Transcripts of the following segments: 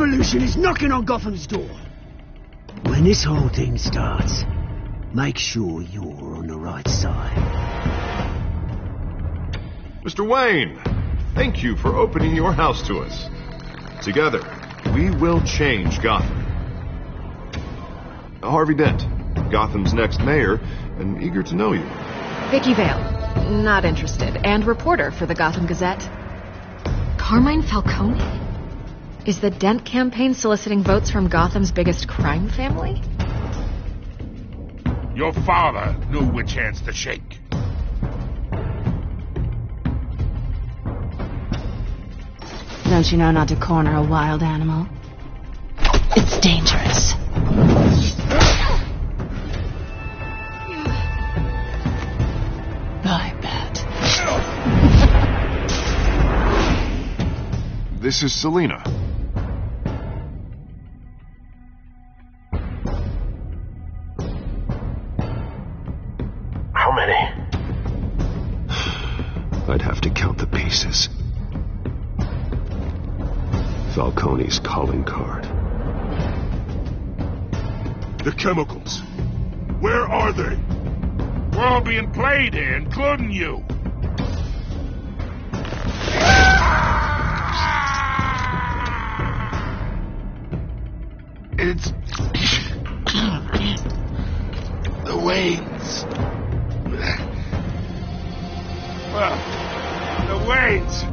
revolution is knocking on Gotham's door. When this whole thing starts, make sure you're on the right side. Mr. Wayne, thank you for opening your house to us. Together, we will change Gotham. Harvey Dent, Gotham's next mayor, and eager to know you. Vicky Vale, not interested, and reporter for the Gotham Gazette. Carmine Falcone? Is the Dent campaign soliciting votes from Gotham's biggest crime family? Your father knew which hands to shake. Don't you know not to corner a wild animal? It's dangerous. I bet. This is Selina. How many? I'd have to count the pieces. Falcone's calling card. The chemicals. Where are they? We're all being played here, including you. It's... the Waynes. Well, the Waynes.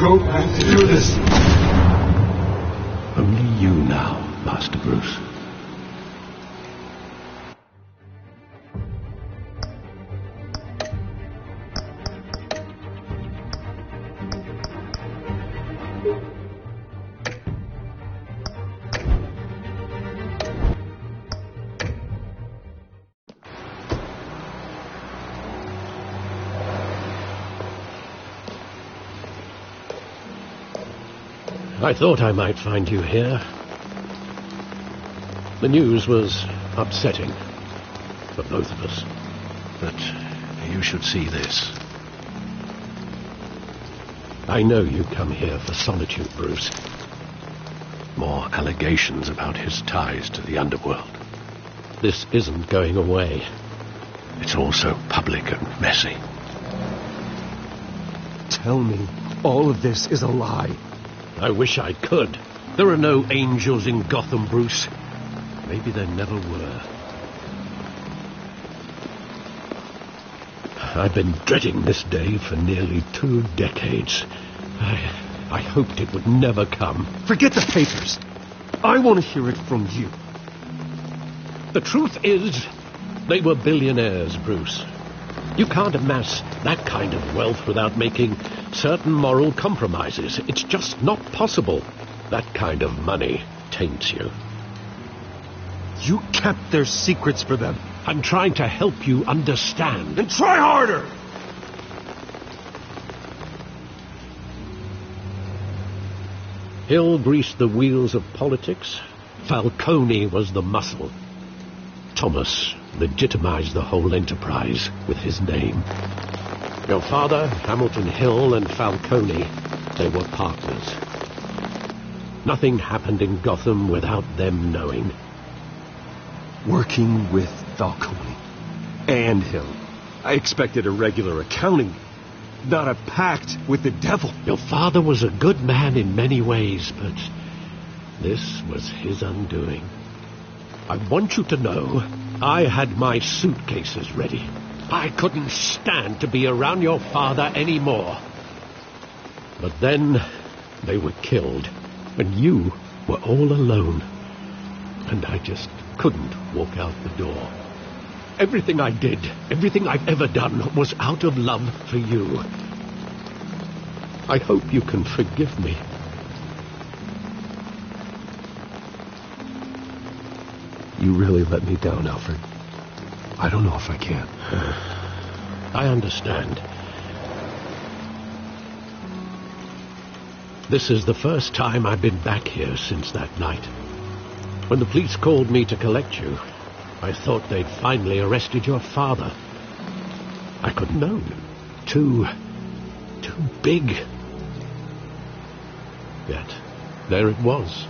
Go back to do this. Only you now, Master Bruce. I thought I might find you here. The news was upsetting for both of us. But you should see this. I know you come here for solitude, Bruce. More allegations about his ties to the underworld. This isn't going away. It's all so public and messy. Tell me all of this is a lie. I wish I could. There are no angels in Gotham, Bruce. Maybe there never were. I've been dreading this day for nearly 2 decades. I hoped it would never come. Forget the papers. I want to hear it from you. The truth is, they were billionaires, Bruce. You can't amass that kind of wealth without making certain moral compromises. It's just not possible. That kind of money taints you. You kept their secrets for them. I'm trying to help you understand. Then try harder! Hill greased the wheels of politics. Falcone was the muscle. Thomas legitimized the whole enterprise with his name. Your father, Hamilton Hill, and Falcone, they were partners. Nothing happened in Gotham without them knowing. Working with Falcone and Hill. I expected a regular accounting, not a pact with the devil. Your father was a good man in many ways, but This was his undoing. I want you to know I had my suitcases ready. I couldn't stand to be around your father anymore. But then they were killed, and you were all alone. And I just couldn't walk out the door. Everything I did, everything I've ever done, was out of love for you. I hope you can forgive me. You really let me down, Alfred. I don't know if I can. I understand. This is the first time I've been back here since that night. When the police called me to collect you, I thought they'd finally arrested your father. I couldn't know. Too big. Yet, there it was.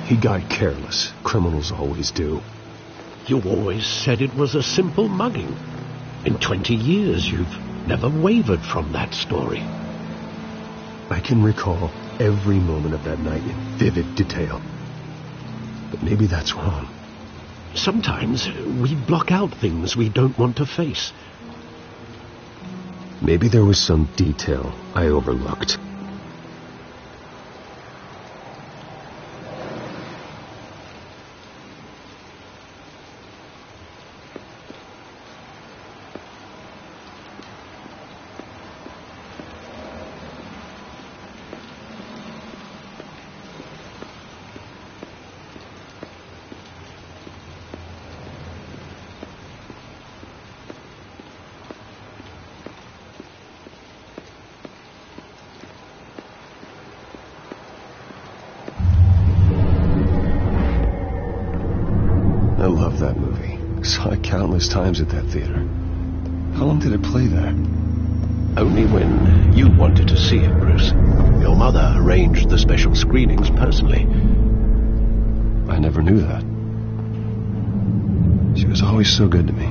He got careless. Criminals always do. You always said it was a simple mugging. In 20 years, you've never wavered from that story. I can recall every moment of that night in vivid detail. But maybe that's wrong. Sometimes we block out things we don't want to face. Maybe there was some detail I overlooked. I love that movie. Saw it countless times at that theater. How long did it play there? Only when you wanted to see it, Bruce. Your mother arranged the special screenings personally. I never knew that. She was always so good to me.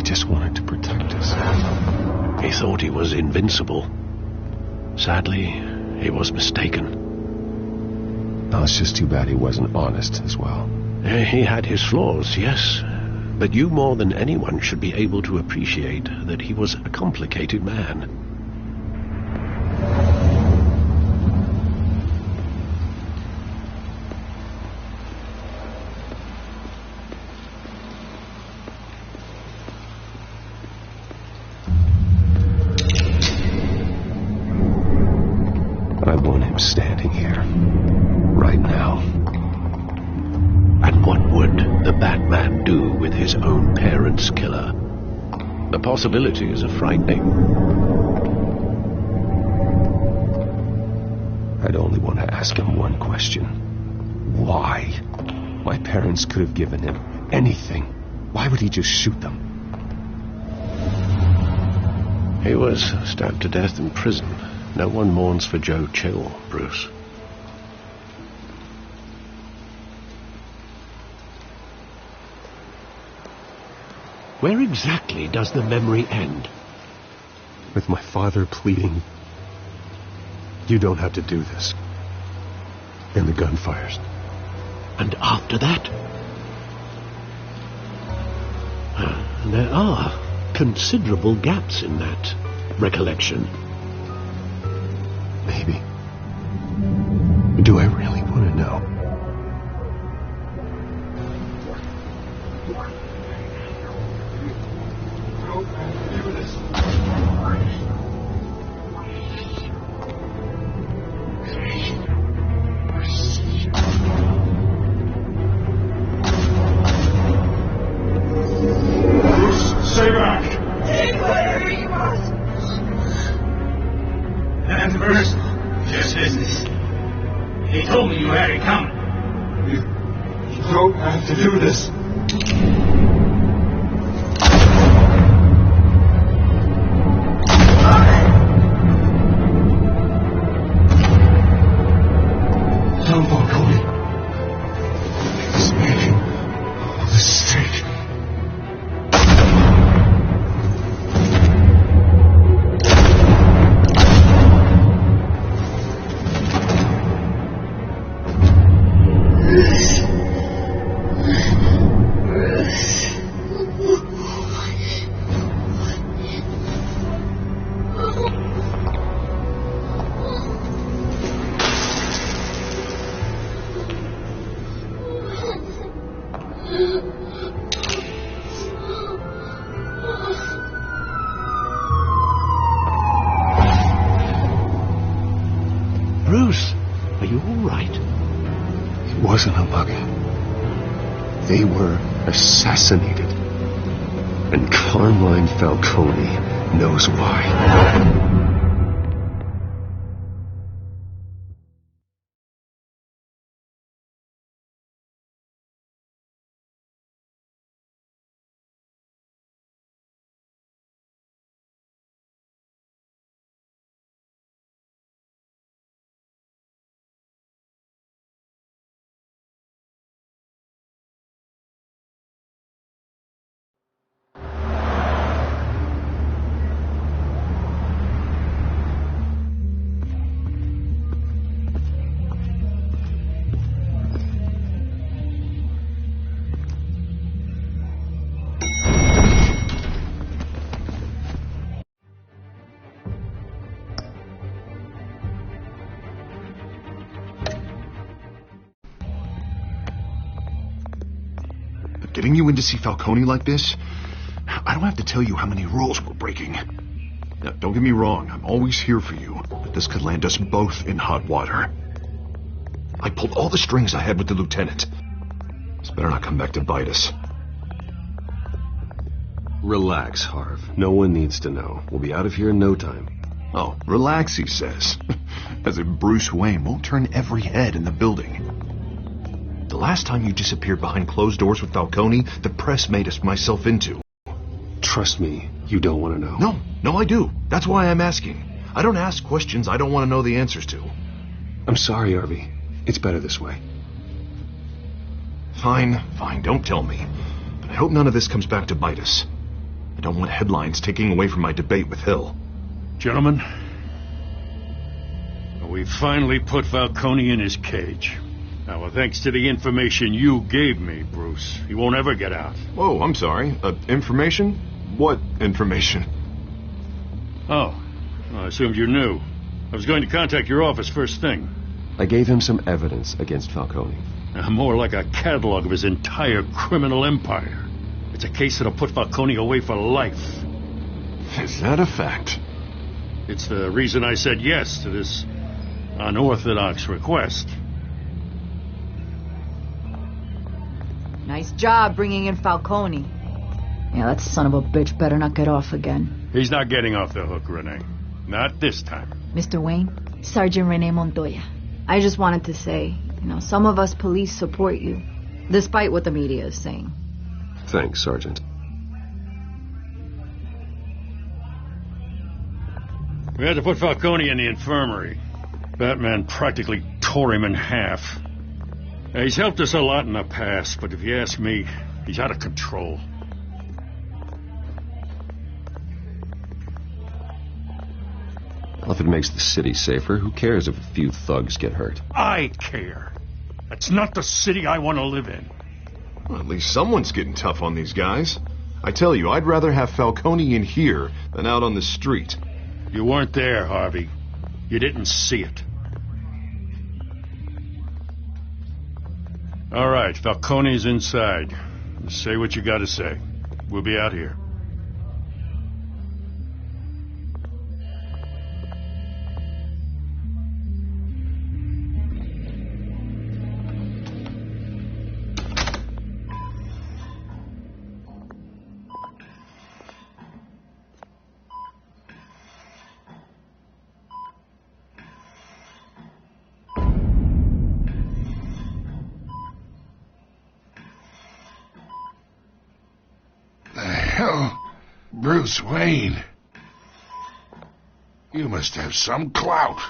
Just wanted to protect us. He thought he was invincible. Sadly, he was mistaken. No, it's just too bad he wasn't honest as well. He had his flaws, yes. But you more than anyone should be able to appreciate that he was a complicated man. I want him standing here, right now. And what would the Batman do with his own parents' killer? The possibilities are frightening. I'd only want to ask him one question. Why? My parents could have given him anything. Why would he just shoot them? He was stabbed to death in prison. No one mourns for Joe Chill, Bruce. Where exactly does the memory end? With my father pleading, "You don't have to do this." And the gunfires. And after that? There are considerable gaps in that recollection. Maybe. Do I really want to know? Stay back! And first, just business. He told me you had it coming. You don't have to do this. wasn't a bug. They were assassinated. And Carmine Falcone knows why. Getting you in to see Falcone like this? I don't have to tell you how many rules we're breaking. Now, don't get me wrong, I'm always here for you, but this could land us both in hot water. I pulled all the strings I had with the lieutenant. This better not come back to bite us. Relax, Harv. No one needs to know. We'll be out of here in no time. Oh, relax, he says. As if Bruce Wayne won't turn every head in the building. The last time you disappeared behind closed doors with Falcone, the press made us myself into. Trust me, you don't want to know. No, I do. That's why I'm asking. I don't ask questions I don't want to know the answers to. I'm sorry, Harvey. It's better this way. Fine, don't tell me. But I hope none of this comes back to bite us. I don't want headlines taking away from my debate with Hill. Gentlemen, we finally put Falcone in his cage. Now, thanks to the information you gave me, Bruce, he won't ever get out. Whoa, I'm sorry. Information? What information? Oh, I assumed you knew. I was going to contact your office first thing. I gave him some evidence against Falcone. More like a catalog of his entire criminal empire. It's a case that'll put Falcone away for life. Is that a fact? It's the reason I said yes to this unorthodox request. Nice job bringing in Falcone. Yeah, that son of a bitch better not get off again. He's not getting off the hook, Renee. Not this time. Mr. Wayne, Sergeant Renee Montoya. I just wanted to say, some of us police support you, despite what the media is saying. Thanks, Sergeant. We had to put Falcone in the infirmary. Batman practically tore him in half. He's helped us a lot in the past, but if you ask me, he's out of control. Well, if it makes the city safer, who cares if a few thugs get hurt? I care. That's not the city I want to live in. Well, at least someone's getting tough on these guys. I tell you, I'd rather have Falcone in here than out on the street. You weren't there, Harvey. You didn't see it. All right, Falcone's inside. Say what you gotta say. We'll be out here. Bruce Wayne. You must have some clout.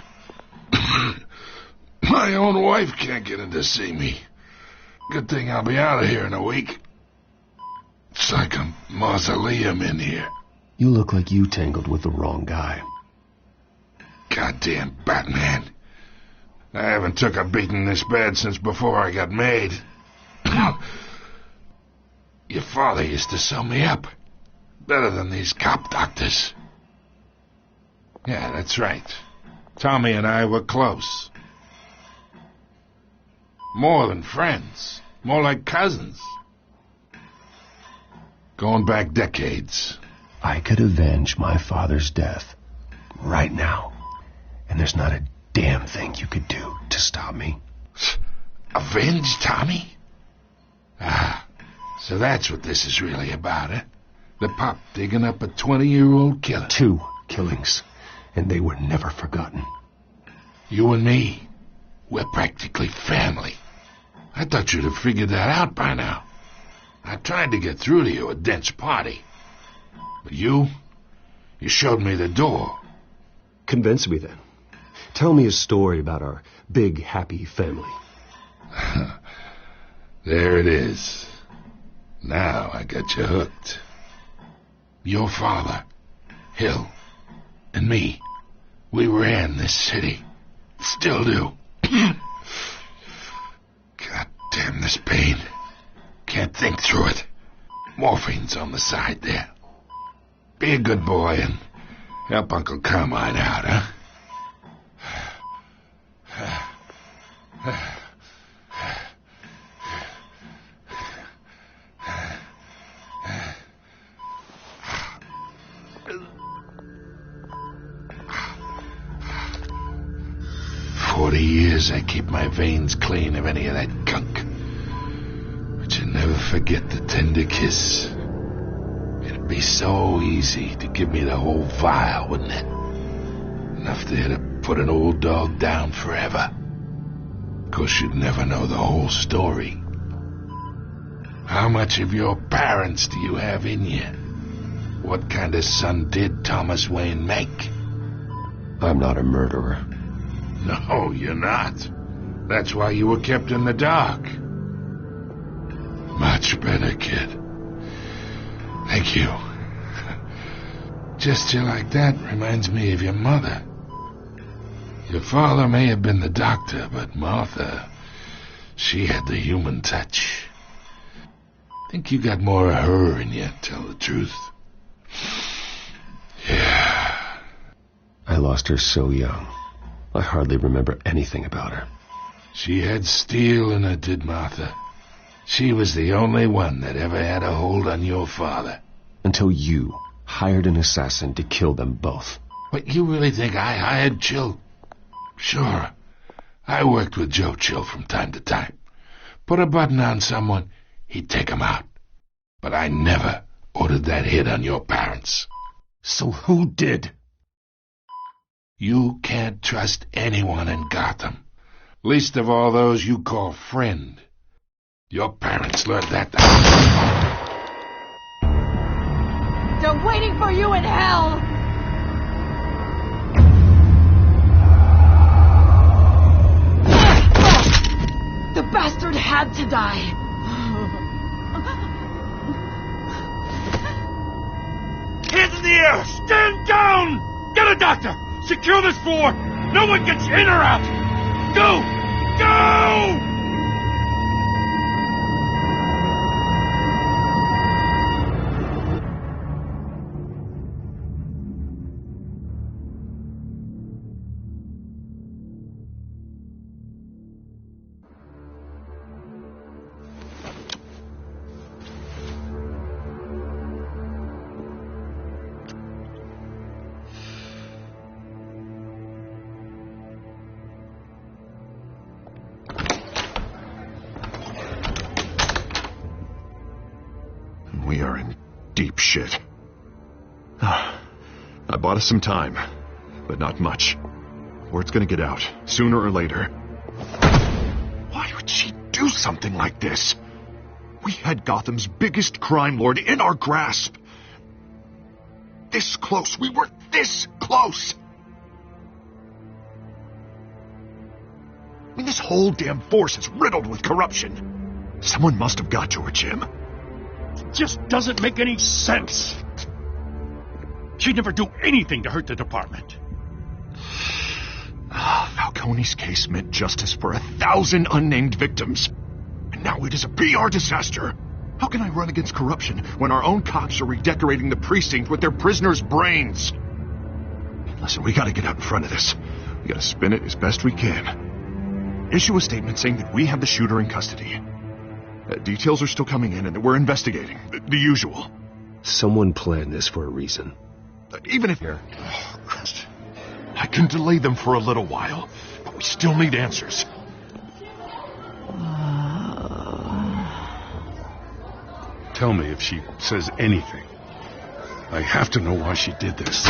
My own wife can't get in to see me. Good thing I'll be out of here in a week. It's like a mausoleum in here. You look like you tangled with the wrong guy. Goddamn Batman. I haven't took a beating this bad since before I got made. Your father used to sew me up. Better than these cop doctors. Yeah, that's right. Tommy and I were close. More than friends. More like cousins. Going back decades. I could avenge my father's death right now. And there's not a damn thing you could do to stop me. Avenge Tommy? Ah, so that's what this is really about, eh? The pop digging up a 20-year-old killer. 2 killings, and they were never forgotten. You and me, we're practically family. I thought you'd have figured that out by now. I tried to get through to you at Dent's party. But you showed me the door. Convince me then. Tell me a story about our big, happy family. There it is. Now I got you hooked. Your father, Hill, and me, we ran this city. Still do. God damn this pain. Can't think through it. Morphine's on the side there. Be a good boy and help Uncle Carmine out, huh? 40 years I keep my veins clean of any of that gunk. But you never forget the tender kiss. It'd be so easy to give me the whole vial, wouldn't it? Enough there to put an old dog down forever. Of course, you'd never know the whole story. How much of your parents do you have in you? What kind of son did Thomas Wayne make? I'm not a murderer. No, you're not. That's why you were kept in the dark. Much better, kid. Thank you. Gesture like that reminds me of your mother. Your father may have been the doctor, but Martha, she had the human touch. Think you got more of her in you, tell the truth. Yeah. I lost her so young. I hardly remember anything about her. She had steel in her, did Martha. She was the only one that ever had a hold on your father. Until you hired an assassin to kill them both. What, you really think I hired Chill? Sure. I worked with Joe Chill from time to time. Put a button on someone, he'd take him out. But I never ordered that hit on your parents. So who did? You can't trust anyone in Gotham. Least of all those you call friend. Your parents learned that. They're waiting for you in hell! The bastard had to die. Hands in the air! Stand down! Get a doctor! Secure this floor! No one gets in or out! Go! Go! We are in deep shit. I bought us some time, but not much. Word's gonna get out, sooner or later. Why would she do something like this? We had Gotham's biggest crime lord in our grasp. This close. We were this close. I mean, this whole damn force is riddled with corruption. Someone must have got to her, Jim. It just doesn't make any sense. She'd never do anything to hurt the department. Falcone's case meant justice for 1,000 unnamed victims. And now it is a PR disaster. How can I run against corruption when our own cops are redecorating the precinct with their prisoners' brains? Listen, we gotta get out in front of this. We gotta spin it as best we can. Issue a statement saying that we have the shooter in custody. Details are still coming in and that we're investigating. The usual. Someone planned this for a reason. Even if... Oh, Christ. I can delay them for a little while, but we still need answers. Tell me if she says anything. I have to know why she did this.